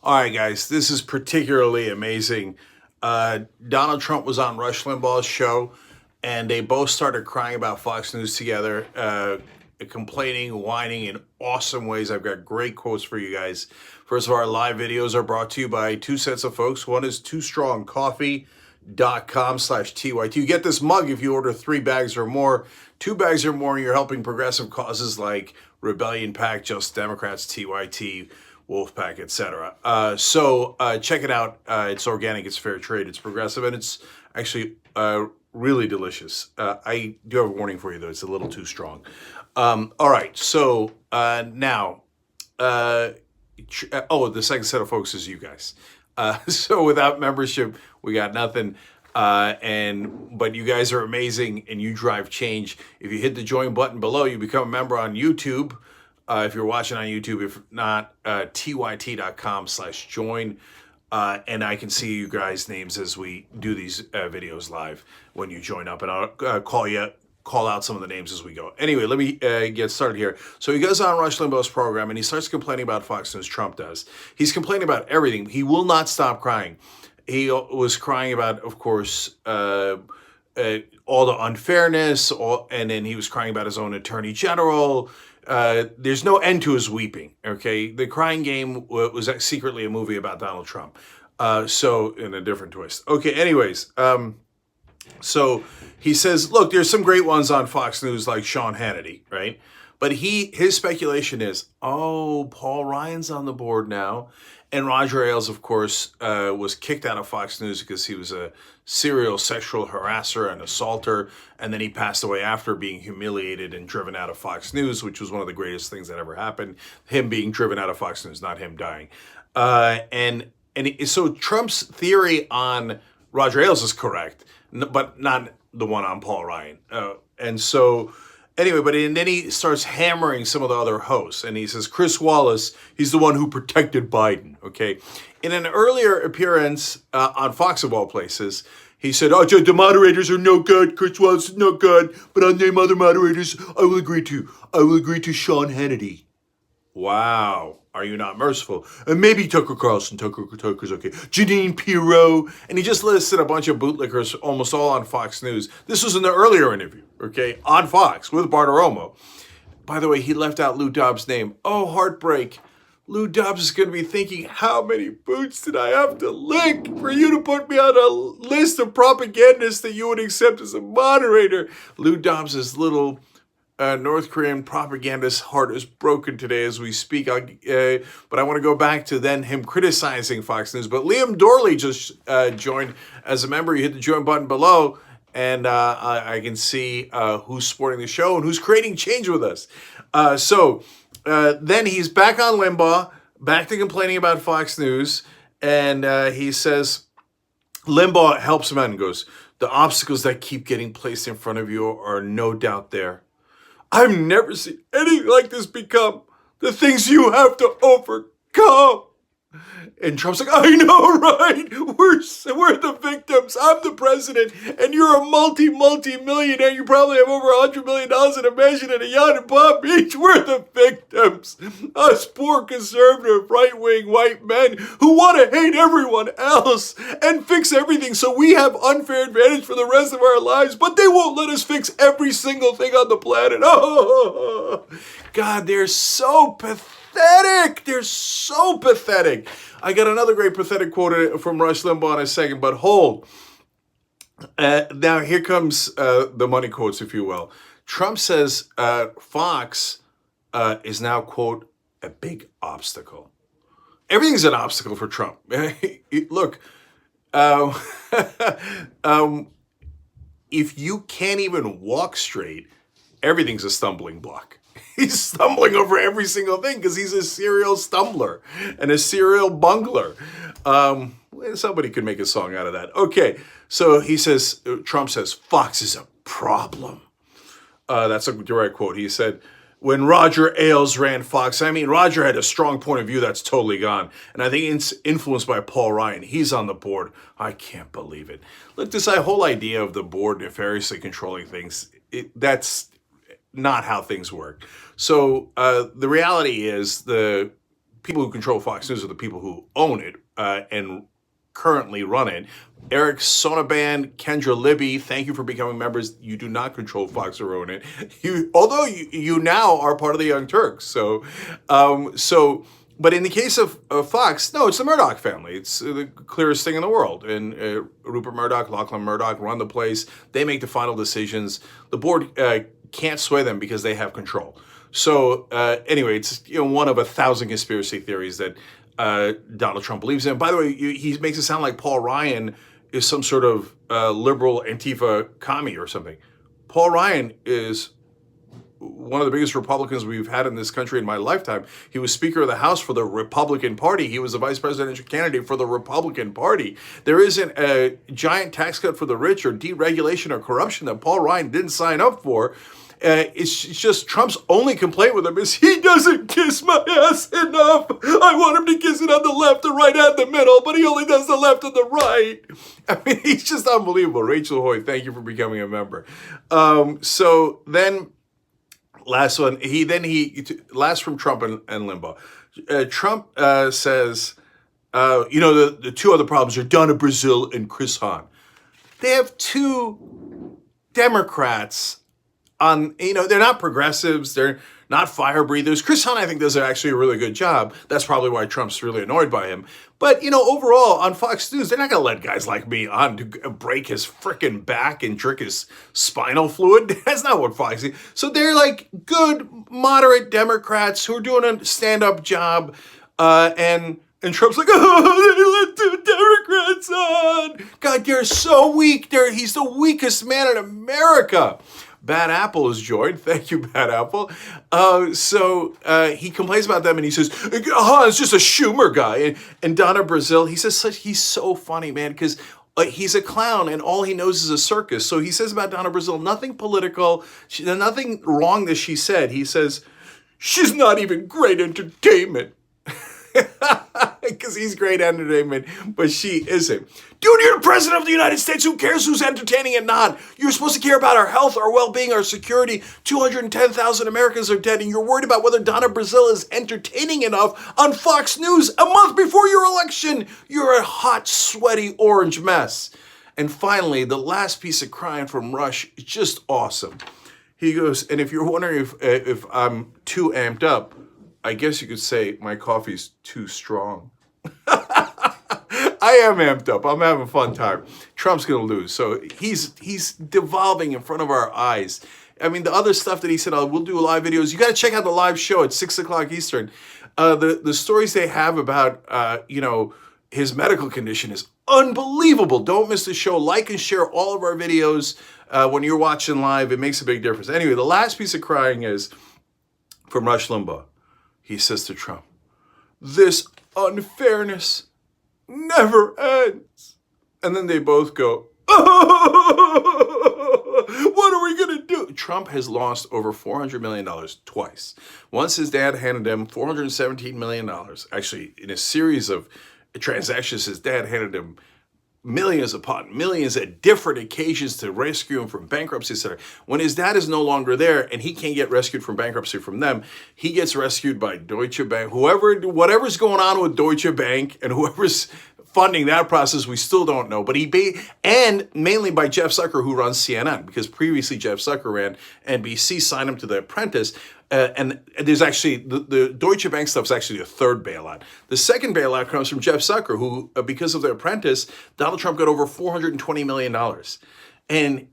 All right, guys, this is particularly amazing. Donald Trump was on Rush Limbaugh's show, and they both started crying about Fox News together, complaining, whining in awesome ways. I've got great quotes for you guys. First of all, our live videos are brought to you by two sets of folks. One is twostrongcoffee.com/TYT. You get this mug if you order 3 bags or more. 2 bags or more, you're helping progressive causes like Rebellion PAC, Just Democrats, TYT, Wolfpack, etc. So check it out. It's organic, it's fair trade, it's progressive, and it's actually really delicious. I do have a warning for you, though. It's a little too strong. All right, so now, the second set of folks is you guys. So without membership, we got nothing. But you guys are amazing and you drive change. If you hit the join button below, you become a member on YouTube. If you're watching on YouTube, if not, tyt.com/join. And I can see you guys' names as we do these videos live when you join up, and I'll call out some of the names as we go. Anyway, let me get started here. So he goes on Rush Limbaugh's program and he starts complaining about Fox News. Trump does. He's complaining about everything. He will not stop crying. He was crying about, of course, all the unfairness, and then he was crying about his own attorney general. There's no end to his weeping, okay? The Crying Game was secretly a movie about Donald Trump. So, in a different twist. Okay, anyways, so he says, look, there's some great ones on Fox News like Sean Hannity, right? But his speculation is, Paul Ryan's on the board now. And Roger Ailes, of course, was kicked out of Fox News because he was a serial sexual harasser and assaulter. And then he passed away after being humiliated and driven out of Fox News, which was one of the greatest things that ever happened. Him being driven out of Fox News, not him dying. So Trump's theory on Roger Ailes is correct, but not the one on Paul Ryan. Anyway, then he starts hammering some of the other hosts, and he says, Chris Wallace, he's the one who protected Biden, okay? In an earlier appearance on Fox, of all places, he said, the moderators are no good, Chris Wallace is no good, but I'll name other moderators I will agree to. I will agree to Sean Hannity. Wow. Are you not merciful? And maybe Tucker Carlson. Tucker's okay. Janine Pirro. And he just listed a bunch of bootlickers, almost all on Fox News. This was in the earlier interview, okay, on Fox with Bartiromo. By the way, he left out Lou Dobbs' name. Oh, heartbreak. Lou Dobbs is going to be thinking, how many boots did I have to lick for you to put me on a list of propagandists that you would accept as a moderator? Lou Dobbs' little North Korean propagandist heart is broken today as we speak. But I want to go back to then him criticizing Fox News. But Liam Dorley just joined as a member. You hit the join button below, and I can see who's supporting the show and who's creating change with us. Then he's back on Limbaugh, back to complaining about Fox News, and he says, Limbaugh helps him out and goes, the obstacles that keep getting placed in front of you are no doubt there. I've never seen anything like this become the things you have to overcome. And Trump's like, I know, right? We're the victims. I'm the president, and you're a multi-millionaire. You probably have over $100 million in a mansion and a yacht in Palm Beach. We're the victims. Us poor conservative right-wing white men who want to hate everyone else and fix everything so we have unfair advantage for the rest of our lives, but they won't let us fix every single thing on the planet. Oh, God, they're so pathetic. They're so pathetic. I got another great pathetic quote from Rush Limbaugh in a second, but hold. Now, here comes the money quotes, if you will. Trump says Fox is now, quote, a big obstacle. Everything's an obstacle for Trump. Look, if you can't even walk straight, everything's a stumbling block. He's stumbling over every single thing because he's a serial stumbler and a serial bungler. Somebody could make a song out of that. Okay, so Trump says, Fox is a problem. That's a direct quote. He said, when Roger Ailes ran Fox, Roger had a strong point of view that's totally gone. And I think it's influenced by Paul Ryan. He's on the board. I can't believe it. Look, this whole idea of the board nefariously controlling things, that's not how things work. So the reality is the people who control Fox News are the people who own it and currently run it. Eric Sonneban, Kendra Libby, thank you for becoming members. You do not control Fox or own it. Although you now are part of the Young Turks. But in the case of Fox, no, it's the Murdoch family. It's the clearest thing in the world. And Rupert Murdoch, Lachlan Murdoch run the place. They make the final decisions. The board can't sway them because they have control. So anyway, it's one of 1,000 conspiracy theories that Donald Trump believes in. By the way, he makes it sound like Paul Ryan is some sort of liberal Antifa commie or something. Paul Ryan is one of the biggest Republicans we've had in this country in my lifetime. He was Speaker of the House for the Republican Party. He was the vice presidential candidate for the Republican Party. There isn't a giant tax cut for the rich or deregulation or corruption that Paul Ryan didn't sign up for. It's just Trump's only complaint with him is he doesn't kiss my ass enough. I want him to kiss it on the left, the right, and the middle, but he only does the left and the right. I mean, he's just unbelievable. Rachel Hoy, thank you for becoming a member. So then, last one. Last from Trump and Limbaugh. Trump says, the two other problems are Donna Brazile and Chris Hahn. They have two Democrats on, they're not progressives. They're not fire breathers. Chris Hahn, I think, does actually a really good job. That's probably why Trump's really annoyed by him. But, overall, on Fox News, they're not going to let guys like me on to break his frickin' back and trick his spinal fluid. That's not what Fox is. So they're like good, moderate Democrats who are doing a stand-up job. And Trump's like, oh, they let two Democrats on. God, they're so weak. He's the weakest man in America. Bad Apple is joined. Thank you, Bad Apple. So he complains about them and he says, it's just a Schumer guy. And Donna Brazile, he says, he's so funny, man, because he's a clown and all he knows is a circus. So he says about Donna Brazile, nothing political, nothing wrong that she said. He says, she's not even great entertainment. Because he's great entertainment, but she isn't. Dude, you're the president of the United States. Who cares who's entertaining and not? You're supposed to care about our health, our well-being, our security. 210,000 Americans are dead, and you're worried about whether Donna Brazile is entertaining enough on Fox News a month before your election. You're a hot, sweaty orange mess. And finally, the last piece of crying from Rush is just awesome. He goes, and if you're wondering if I'm too amped up, I guess you could say my coffee's too strong. I am amped up. I'm having a fun time. Trump's going to lose. So he's devolving in front of our eyes. I mean, the other stuff that he said, we'll do live videos. You got to check out the live show at 6 o'clock Eastern. The stories they have about, his medical condition is unbelievable. Don't miss the show. Like and share all of our videos when you're watching live. It makes a big difference. Anyway, the last piece of crying is from Rush Limbaugh. He says to Trump, this unfairness never ends. And then they both go, oh, what are we going to do? Trump has lost over $400 million twice. Once his dad handed him $417 million. Actually, in a series of transactions, his dad handed him millions upon millions at different occasions to rescue him from bankruptcy, etc. When his dad is no longer there and he can't get rescued from bankruptcy from them, he gets rescued by Deutsche Bank. Whatever's going on with Deutsche Bank and whoever's funding that process, we still don't know. But and mainly by Jeff Zucker, who runs CNN, because previously Jeff Zucker ran NBC, signed him to The Apprentice. And there's actually, the Deutsche Bank stuff is actually a third bailout. The second bailout comes from Jeff Zucker, who, because of The Apprentice, Donald Trump got over $420 million. And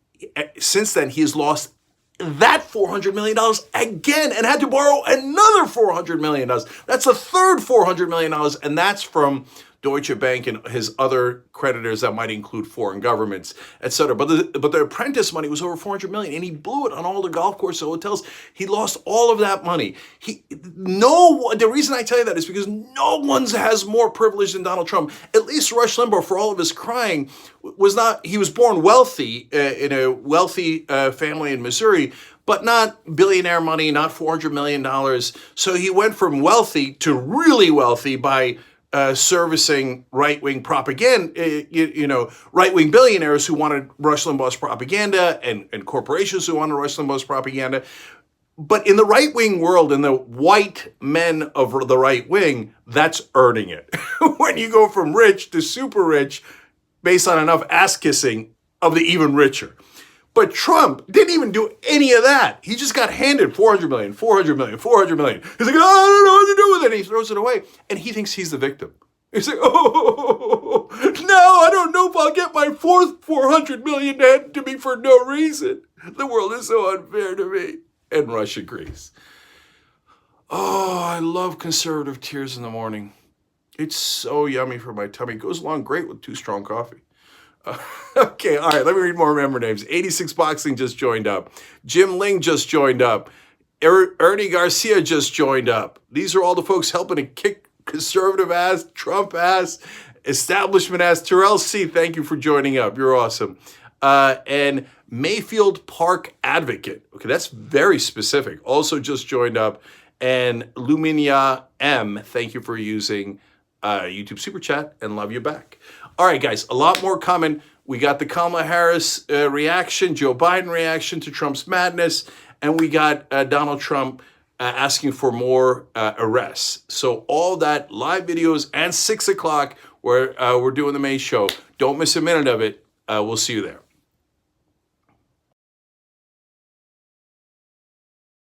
since then, he has lost that $400 million again and had to borrow another $400 million. That's a third $400 million, and that's from Deutsche Bank and his other creditors that might include foreign governments, etc. But the Apprentice money was over $400 million, and he blew it on all the golf courses, hotels. He lost all of that money. The reason I tell you that is because no one has more privilege than Donald Trump. At least Rush Limbaugh, for all of his crying, he was born wealthy in a wealthy family in Missouri, but not billionaire money, not $400 million. So he went from wealthy to really wealthy by servicing right-wing propaganda, right-wing billionaires who wanted Rush Limbaugh's propaganda and corporations who wanted Rush Limbaugh's propaganda. But in the right-wing world, in the white men of the right wing, that's earning it. When you go from rich to super rich based on enough ass kissing of the even richer. But Trump didn't even do any of that. He just got handed 400 million, 400 million, 400 million. He's like, oh, I don't know what to do with it. And he throws it away. And he thinks he's the victim. He's like, oh, now I don't know if I'll get my fourth 400 million handed to me for no reason. The world is so unfair to me. And Russia agrees. Oh, I love conservative tears in the morning. It's so yummy for my tummy. It goes along great with 2 strong coffee. Okay, all right, let me read more member names. 86 Boxing just joined up. Jim Ling just joined up. Ernie Garcia just joined up. These are all the folks helping to kick conservative ass, Trump ass, establishment ass. Terrell C., thank you for joining up. You're awesome. And Mayfield Park Advocate. Okay, that's very specific. Also just joined up. And Luminia M., thank you for using YouTube Super Chat, and love you back. All right, guys, a lot more coming. We got the Kamala Harris reaction, Joe Biden reaction to Trump's madness, and we got Donald Trump asking for more arrests. So all that, live videos, and 6 o'clock, where we're doing the May show. Don't miss a minute of it. We'll see you there.